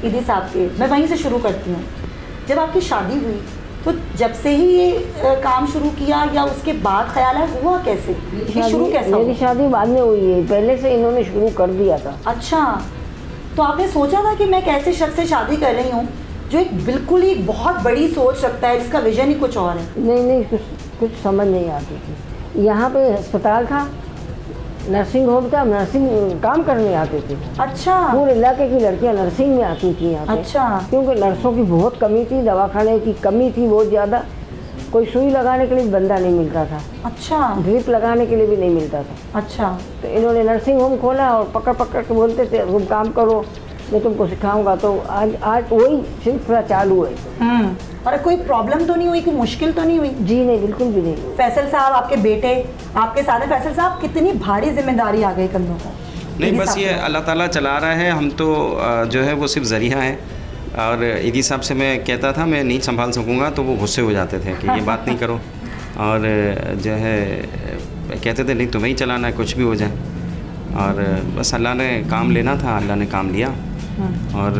ईदी साहब के, मैं वहीं से शुरू करती हूँ। जब आपकी शादी हुई तो जब से ही ये काम शुरू किया या उसके बाद ख्याल है, हुआ कैसे, ये शुरू कैसे हुआ? मेरी शादी बाद में हुई है, पहले से इन्होंने शुरू कर दिया था। अच्छा, तो आपने सोचा था कि मैं एक ऐसे शख्स से शादी कर रही हूँ जो एक बिल्कुल ही बहुत बड़ी सोच रखता है, जिसका विजन ही कुछ और है? नहीं, कुछ समझ नहीं आती थी। यहाँ पे अस्पताल था, नर्सिंग होम था, नर्सिंग काम करने आते थे। अच्छा, पूरे इलाके की लड़कियाँ नर्सिंग में आती थी यहाँ पे। अच्छा, क्योंकि नर्सों की बहुत कमी थी, दवाखाने की कमी थी बहुत ज़्यादा, कोई सुई लगाने के लिए बंदा नहीं मिलता था। अच्छा, ड्रिप लगाने के लिए भी नहीं मिलता था। अच्छा, तो इन्होंने नर्सिंग होम खोला और पकड़ पकड़ के बोलते थे तुम काम करो, मैं तुमको सिखाऊंगा। तो आज वही सिलसिला चालू है। और कोई प्रॉब्लम तो नहीं हुई, कोई मुश्किल तो नहीं हुई? जी नहीं, बिल्कुल भी नहीं। फैसल साहब, आपके बेटे आपके साथ हैं। फैसल साहब, कितनी भारी जिम्मेदारी आ गई कंधों पर? नहीं, बस ये अल्लाह ताला चला रहा है, हम तो जो है वो सिर्फ ज़रिया है। और ईदी साहब से मैं कहता था मैं नहीं संभाल सकूँगा, तो वो गुस्से हो जाते थे कि ये बात नहीं करो, और जो है कहते थे नहीं तुम्हें ही चलाना है, कुछ भी हो जाए। और बस अल्लाह ने काम लेना था, अल्लाह ने काम लिया। और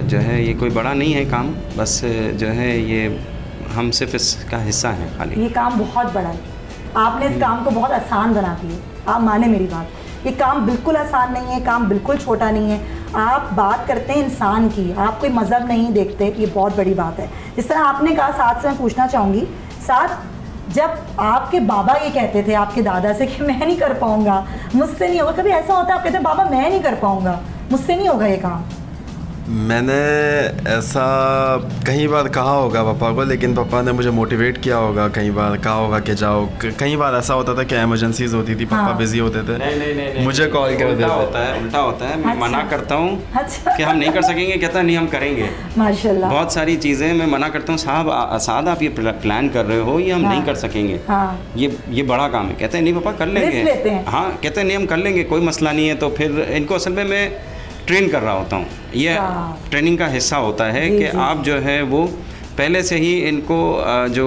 जो है ये कोई बड़ा नहीं है काम, बस जो है ये हम सिर्फ इसका हिस्सा हैं खाली। ये काम बहुत बड़ा है, आपने इस काम को बहुत आसान बना दिया। आप माने मेरी बात, ये काम बिल्कुल आसान नहीं है, काम बिल्कुल छोटा नहीं है। आप बात करते हैं इंसान की, आप कोई मज़हब नहीं देखते, ये बहुत बड़ी बात है। जिस तरह आपने कहा, साथ से मैं पूछना चाहूँगी, साथ जब आपके बाबा ये कहते थे आपके दादा से कि मैं नहीं कर पाऊँगा, मुझसे नहीं होगा, कभी ऐसा होता है आप कहते हैं बाबा मैं नहीं कर पाऊँगा, मुझसे नहीं होगा ये काम? मैंने ऐसा कई बार कहा होगा पापा को, लेकिन पापा ने मुझे मोटिवेट किया होगा, कई बार कहा होगा कि जाओ। कई बार ऐसा होता था कि इमरजेंसीज होती थी, पापा बिजी होते थे, नहीं, मुझे कॉल कर देते। उल्टा होता है, मैं मना करता हूँ कि हम नहीं कर सकेंगे, कहता नहीं हम करेंगे। माशाल्लाह, बहुत सारी चीज़ें मैं मना करता हूँ, साहब आप ये प्लान कर रहे हो, ये हम नहीं कर सकेंगे, ये बड़ा काम है। कहते हैं नहीं पापा कर लेंगे। हाँ, कहते हैं नहीं हम कर लेंगे, कोई मसला नहीं है। तो फिर इनको असल में मैं ट्रेन कर रहा होता हूँ, ये ट्रेनिंग का हिस्सा होता है कि आप जो है वो पहले से ही इनको जो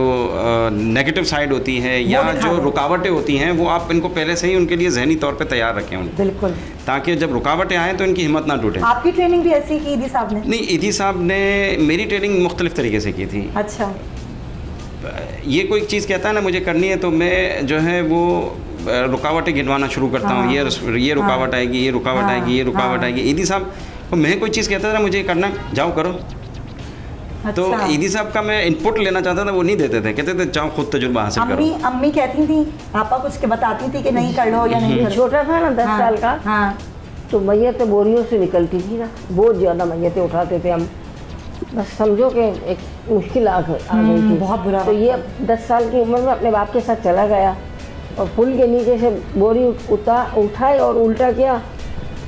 नेगेटिव साइड होती है या जो रुकावटें होती हैं, वो आप इनको पहले से ही उनके लिए जहनी तौर पे तैयार रखें उनको, बिल्कुल, ताकि जब रुकावटें आएँ तो इनकी हिम्मत ना टूटे। आपकी ट्रेनिंग भी ऐसी की ईदी साहब ने? नहीं, ईदी साहब ने मेरी ट्रेनिंग मुख्तलिफ तरीके से की थी। अच्छा, ये कोई चीज़ कहता है ना मुझे करनी है, तो मैं जो है वो रुकावटें गिनवाना शुरू करता हूँ। ये रुकावट आएगी, ये रुकावट आएगी, ये रुकावट आएगी। ईदी साहब को मैं कोई चीज़ कहता था ना मुझे करना, जाओ करो। अच्छा। तो ईदी साहब का मैं इनपुट लेना चाहता था, वो नहीं देते थे, कहते थे जाओ खुद तजुर्बा हासिल करो। अम्मी कहती थी, पापा कुछ बताती थी कि नहीं कर लो या नहीं कर लो। छोटा था ना 10 साल का, तो मैयतें बोरियों से निकलती थी ना, बहुत ज़्यादा मैयतें उठाते थे हम। बस समझो कि एक मुश्किल आ गई थी, बहुत बुरा। तो ये 10 साल की उम्र में अपने बाप के साथ चला गया और पुल के नीचे से बोरी उठाए और उल्टा किया,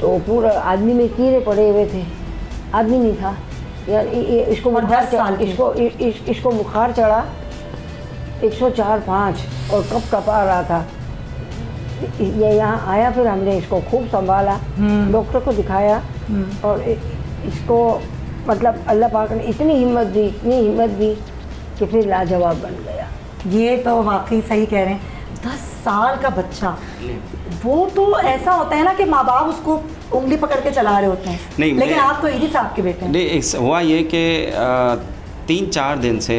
तो पूरा आदमी में कीड़े पड़े हुए थे, आदमी नहीं था यार। इसको बुखार इसको बुखार चढ़ा 104-105 और कप आ रहा था। ये यहाँ आया, फिर हमने इसको खूब संभाला, डॉक्टर को दिखाया, और इसको मतलब अल्लाह पाक ने इतनी हिम्मत दी कि फिर लाजवाब बन गया। ये तो वाकई सही कह रहे हैं। 10 साल का बच्चा, वो तो ऐसा होता है ना कि माँ बाप उसको उंगली पकड़ के चला रहे होते हैं, नहीं, लेकिन आप तो ईदी साहब के बेटे हैं। नहीं, हुआ ये कि 3-4 दिन से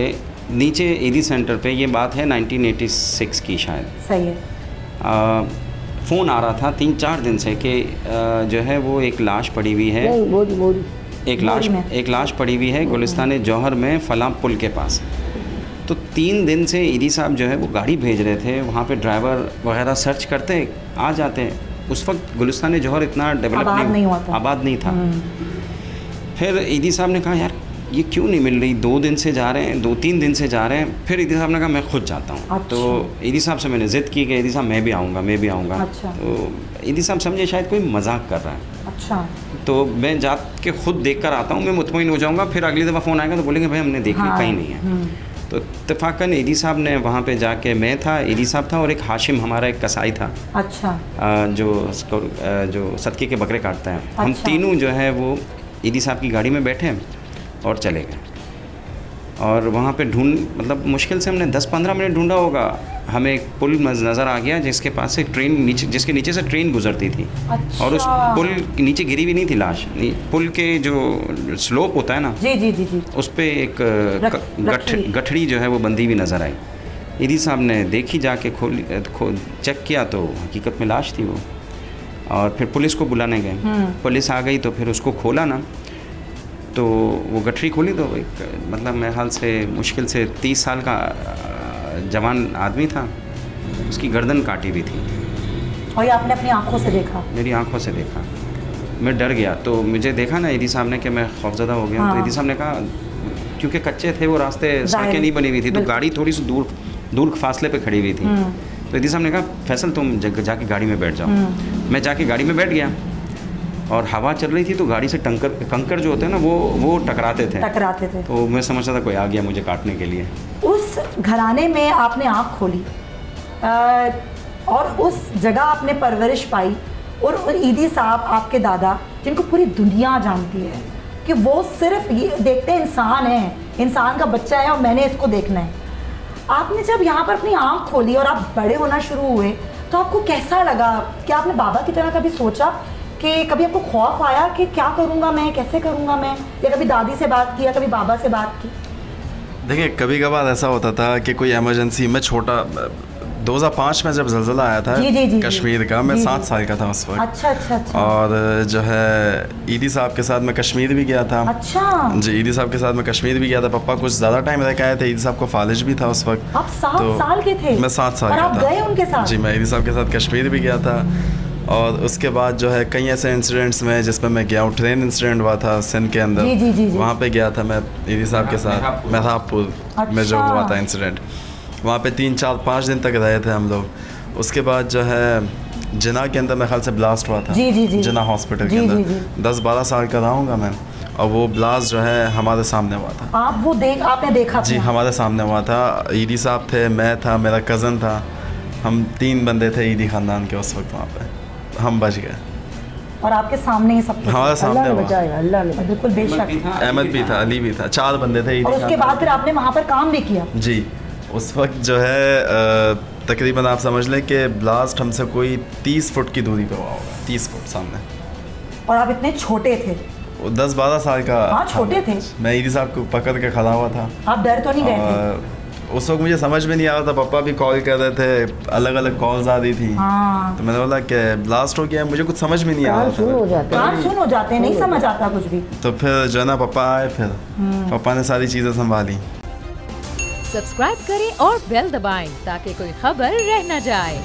नीचे ईदी सेंटर पे, ये बात है 1986 की शायद, सही है, फ़ोन आ रहा था 3-4 दिन से कि जो है वो एक लाश पड़ी हुई है, एक लाश पड़ी हुई है गुलिस्तान जौहर में फलां पुल के पास। तो 3 दिन से ईदी साहब जो है वो गाड़ी भेज रहे थे, वहाँ पे ड्राइवर वगैरह सर्च करते आ जाते। उस वक्त गुलिस्तान जौहर इतना डेवलप आबाद नहीं था। फिर ईदी साहब ने कहा यार ये क्यों नहीं मिल रही, 2 दिन से जा रहे हैं, 2-3 दिन से जा रहे हैं। फिर ईदी साहब ने कहा मैं खुद जाता हूँ। अच्छा। तो ईदी साहब से मैंने ज़िद की कि ईदी साहब मैं भी आऊँगा। अच्छा। तो ईदी साहब समझे शायद कोई मजाक कर रहा है। अच्छा। तो मैं जा के खुद देख कर आता हूँ, मैं मुतमईन हो जाऊँगा, फिर अगली दफ़ा फ़ोन आएगा तो बोलेंगे भाई हमने देख लिया, कहीं नहीं है। तो इत्तेफाकन ईदी साहब ने वहाँ पे जाके, मैं था, ईदी साहब था और एक हाशिम हमारा एक कसाई था। अच्छा। जो सदके के बकरे काटता है। हम तीनों जो है वो ईदी साहब की गाड़ी में बैठे और चले गए। और वहाँ पे मतलब मुश्किल से हमने 10-15 मिनट ढूंढा होगा। हमें एक पुल नज़र आ गया जिसके पास से जिसके नीचे से ट्रेन गुजरती थी। अच्छा। और उस पुल के नीचे गिरी भी नहीं थी लाश, पुल के जो स्लोप होता है ना, जी जी जी जी, उस पर एक गठड़ी जो है वो बंधी हुई नज़र आई। ईदी साहब ने देखी, जाके चेक किया तो हकीकत में लाश थी वो। और फिर पुलिस को बुलाने गए, पुलिस आ गई तो फिर उसको खोला ना, तो वो गठरी खोली तो एक मतलब मेरे ख्याल से मुश्किल से 30 साल का जवान आदमी था, उसकी गर्दन काटी हुई थी। और ये आपने अपनी आंखों से देखा? मेरी आंखों से देखा। मैं डर गया, तो मुझे देखा ना ईदी साहब ने कि मैं खौफजदा हो गया। हाँ। तो ईदी साहब ने कहा, क्योंकि कच्चे थे वो रास्ते, सड़कें नहीं बनी हुई थी, तो गाड़ी थोड़ी सी दूर फासले पे खड़ी हुई थी। तो ईदी साहब ने कहा, फैसल तुम जाके गाड़ी में बैठ जाओ। मैं जाके गाड़ी में बैठ गया और हवा चल रही थी तो गाड़ी से कंकर जो होते हैं ना वो टकराते थे। तो मैं समझता था कोई आ गया मुझे काटने के लिए। उस घराने में आपने आँख खोली और उस जगह आपने परवरिश पाई, और ईदी साहब आपके दादा, जिनको पूरी दुनिया जानती है कि वो सिर्फ ये देखते हैं इंसान है, इंसान का बच्चा है और मैंने इसको देखना है। आपने जब यहाँ पर अपनी आँख खोली और आप बड़े होना शुरू हुए तो आपको कैसा लगा? क्या आपने बाबा की तरह कभी सोचा कि कभी आपको खौफ आया कि क्या करूँगा मैं, कैसे करूँगा मैं, या कभी दादी से बात की या कभी बाबा से बात की? देखिए, कभी कभार ऐसा होता था कि कोई इमरजेंसी में 2005 में जब ज़लज़ला आया था कश्मीर का, मैं 7 साल का था उस वक्त। अच्छा। और जो है ईदी साहब के साथ मैं कश्मीर भी गया था। अच्छा जी, ईदी साहब के साथ मैं कश्मीर भी गया था। पापा कुछ ज़्यादा टाइम रह के आए थे, ईदी साहब को फालिज भी था उस वक्त। आप 7 साल के थे? मैं 7 साल का था। गए उनके साथ? जी, मैं ईदी साहब के साथ कश्मीर भी गया था। और उसके बाद जो है कई ऐसे इंसिडेंट्स में जिसमें मैं गया हूँ। ट्रेन इंसिडेंट हुआ था सिंध के अंदर, वहाँ पे गया था मैं ईदी साहब के साथ, मेहराबपुर में जो हुआ था इंसिडेंट। वहाँ पे 3, 4, 5 दिन तक रहे थे हम लोग। उसके बाद जो है जिना के अंदर मेरे ख्याल से ब्लास्ट हुआ था, जिना हॉस्पिटल के अंदर। 10-12 साल का रहूँगा मैं, और वो ब्लास्ट जो है हमारे सामने हुआ था। आपने देखा? जी, हमारे सामने हुआ था। ईदी साहब थे, मैं था, मेरा कज़न था, हम 3 बंदे थे ईदी ख़ानदान के उस वक्त वहाँ पे। हम बच गए और आपके सामने ही सब कुछ? हमारे सामने बचाया अल्लाह ने, बिल्कुल बेशक। अहमद भी था, अली भी था, 4 बंदे थे। और उसके बाद फिर आपने वहाँ पर काम भी किया? जी, उस वक्त जो है तकरीबन आप समझ लें कि ब्लास्ट हमसे कोई 30 फुट की दूरी पे हुआ होगा, 30 फुट सामने। और आप इतने छोटे थे? 10-12 साल का। हाँ, छोटे थे। मैं ईदी साहब को पकड़ के खड़ा हुआ था। आप डर तो नहीं गए थे? उस वक्त मुझे समझ में नहीं आ रहा था, पापा भी कॉल कर रहे थे, अलग अलग कॉल्स आ रही थी। हाँ। तो मैंने बोला कि ब्लास्ट हो गया, मुझे कुछ समझ में नहीं आ रहा था। कान सुन हो जाते हैं, नहीं समझ आता कुछ भी। तो फिर जो है ना पापा आए, फिर पापा ने सारी चीज़ें संभाली। सब्सक्राइब करें और बेल दबाएं ताकि कोई खबर रह न जाए।